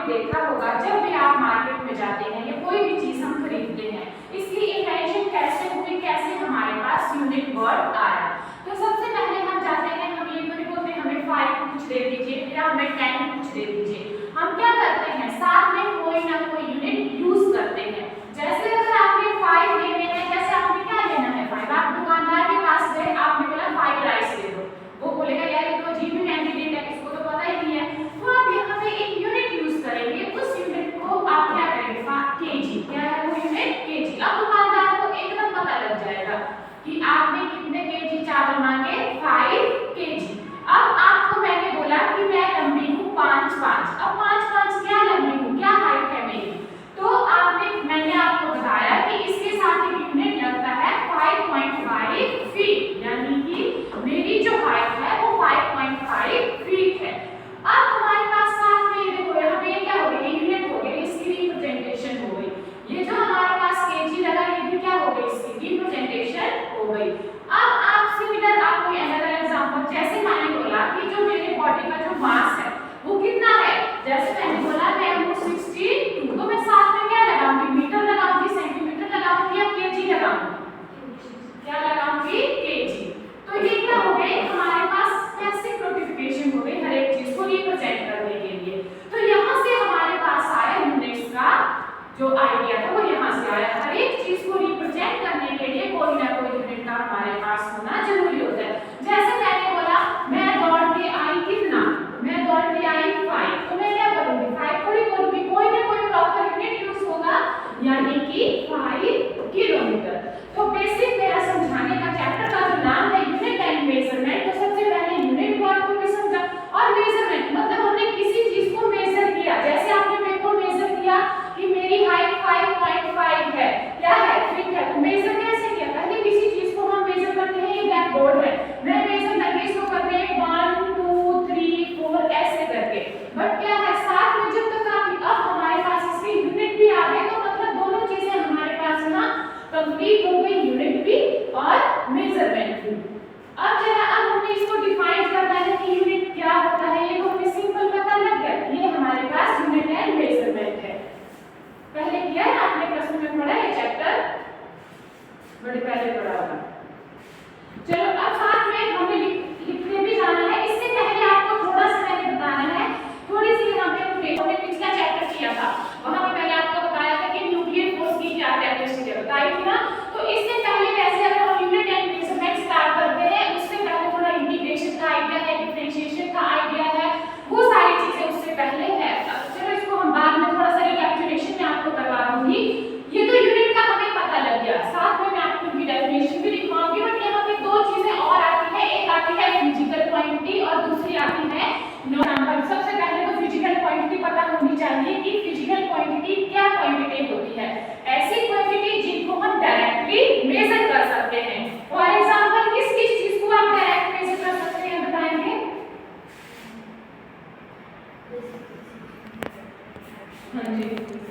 देखा होगा जब भी आप मार्केट में जाते हैं या कोई भी चीज हम खरीदते हैं, इसकी इन्वेंशन कैसे हुई, कैसे हमारे पास यूनिट वर्ड आया। तो सबसे पहले हम जाते हैं, हम ये तो नहीं बोलते हमें 5 कुछ दे दीजिए या हमें 10 कुछ दे दीजिए, हम क्या करते हैं साथ में कोई ना कोई यूनिट यूज करते हैं। जैसे अगर आपने 5 लेने हैं, जैसे आपने क्या लेना है 5, आप दुकानदार के पास गए, आपने बोला 5 राइस दे दो, वो बोलेगा यार ये तो अजीब ही कैंडिडेट है, इसको तो पता ही नहीं है। तो आप यहाँ पे एक यूनिट यूज करेंगे, उस यूनिट को आप क्या करेंगे केजी, क्या है वो यूनिट केजी। अब दुकानदार को एकदम पता लग जाएगा कि आपने कितने केजी चावल मांगे 5 केजी। अब आपको मैंने बोला कि मैं लंबी हूँ 5'5", अब 5'5" क्या लंबी हूँ, क्या हाइट है मेरी, तो मैंने आपको बताया कि इसके साथ एक यूनिट लगता है 5.5 फीट, यानी कि मेरी जो हाइट है वो 5.5 फीट है। अब हमारे पास साथ में देखो यहाँ पे क्या हो गया, यूनिट हो गई, इसकी रिप्रेजेंटेशन हो गई। ये जो हमारे पास केजी लगा ये भी क्या हो गई, इसकी रिप्रेजेंटेशन हो गई। अब आप सिमिलर आपको अनदर एग्जांपल, जैसे मैंने बोला कि जो मेरे बॉडी का जो मास है वो कितना है, जैसे मैंने बोला मैं हूँ 62, तो मैं साथ में क्या लगाऊंगी, मीटर लगाऊंगी, सेंटीमीटर लगाऊंगी या केजी लगाऊंगी, क्या लगाऊंगी केजी। तो ये क्या हो गए हमारे पास स्पेसिफिक नोटिफिकेशन हो गई हर एक चीज को रिप्रेजेंट करने के लिए। तो यहाँ से हमारे पास आया यूनिट्स का जो आइडिया था वो यहाँ से आया, हर एक चीज को रिप्रेजेंट करने के लिए कोई ना कोई यूनिट का हमारे पास होना जरूरी होता है। जैसे मैंने बोला मैं दौड़ के आई कितना, मैं दौड़ के आई 5, तो मैं क्या बोलूंगी 5 थोड़ी बोलूंगी, कोई ना कोई प्रॉपर यूनिट यूज होगा, यानी कि 5 किलोमीटर। तो बेसिक मेरा समझाने का चैप्टर का जो नाम है यूनिट एंड मेजरमेंट, तो सबसे पहले यूनिट वर्ड को भी समझा, और मेजरमेंट मतलब हमने किसी चीज को मेजर किया। जैसे आपने मेरे को मेजर किया कि मेरी हाइट 5.5 है, क्या है फीट है, तो मेजर कैसे किया, पहले किसी चीज को हम मेजर करते हैं, ये ब्लैक बोर्ड है, मैं मेजर करके इसको करते हैं 1 2 3 4 ऐसे करके, बट क्या है साथ में जब तक आप अब हमारे पास इसके यूनिट भी आ गए, तो मतलब दोनों चीजें हमारे पास ना कंप्लीट हो गई, यूनिट भी और मेजरमेंट भी। अब हमने इसको डिफाइन करना है कि यूनिट क्या होता है, ये तो हमें सिंपल पता लग गया, ये हमारे पास यूनिट एंड मेजरमेंट है। पहले किया है आपने प्रश्न में पढ़ा है चैप्टर, बड़े पहले पढ़ा होगा। चलो अब साथ में हमें लिखते भी जाना है, इससे पहले आपको थोड़ा सा मैंने बताना है, थोड़ी सी यहाँ पे हमने पिछला चैप्टर किया था, वहां पे मैंने आपको बताया था कि न्यूक्लियर फोर्स की क्या कैरेक्टरिस्टिक है, बताई थी ना। तो इससे पहले वैसे अगर हम यूनिट एंड मेजरमेंट स्टार्ट करते हैं, उससे पहले थोड़ा इंटीग्रेशन का आइडिया है, डिफरेंशिएशन का आइडिया है, वो सारी चीजें उससे पहले है। चलो इसको हम बाद में थोड़ा सा रिकैपिचुलेशन में आपको करवा दूंगी। ये तो यूनिट का हमें पता लग गया, साथ में मैं आपको इनकी डेफिनेशन भी लिखवाऊंगी, बट यहाँ पे दो चीजें और आती है, एक आती है फिजिकल क्वांटिटी और दूसरी आती है नंबर। सबसे पहले तो फिजिकल क्वांटिटी पता होनी चाहिए कि फिजिकल क्वांटिटी क्या क्वांटिटी होती है, ऐसी क्वांटिटी जिनको हम डायरेक्टली मेजर कर सकते हैं। फॉर एग्जांपल किस किस चीज को आप डायरेक्ट मेजर कर सकते हैं बताएंगे? हाँ जी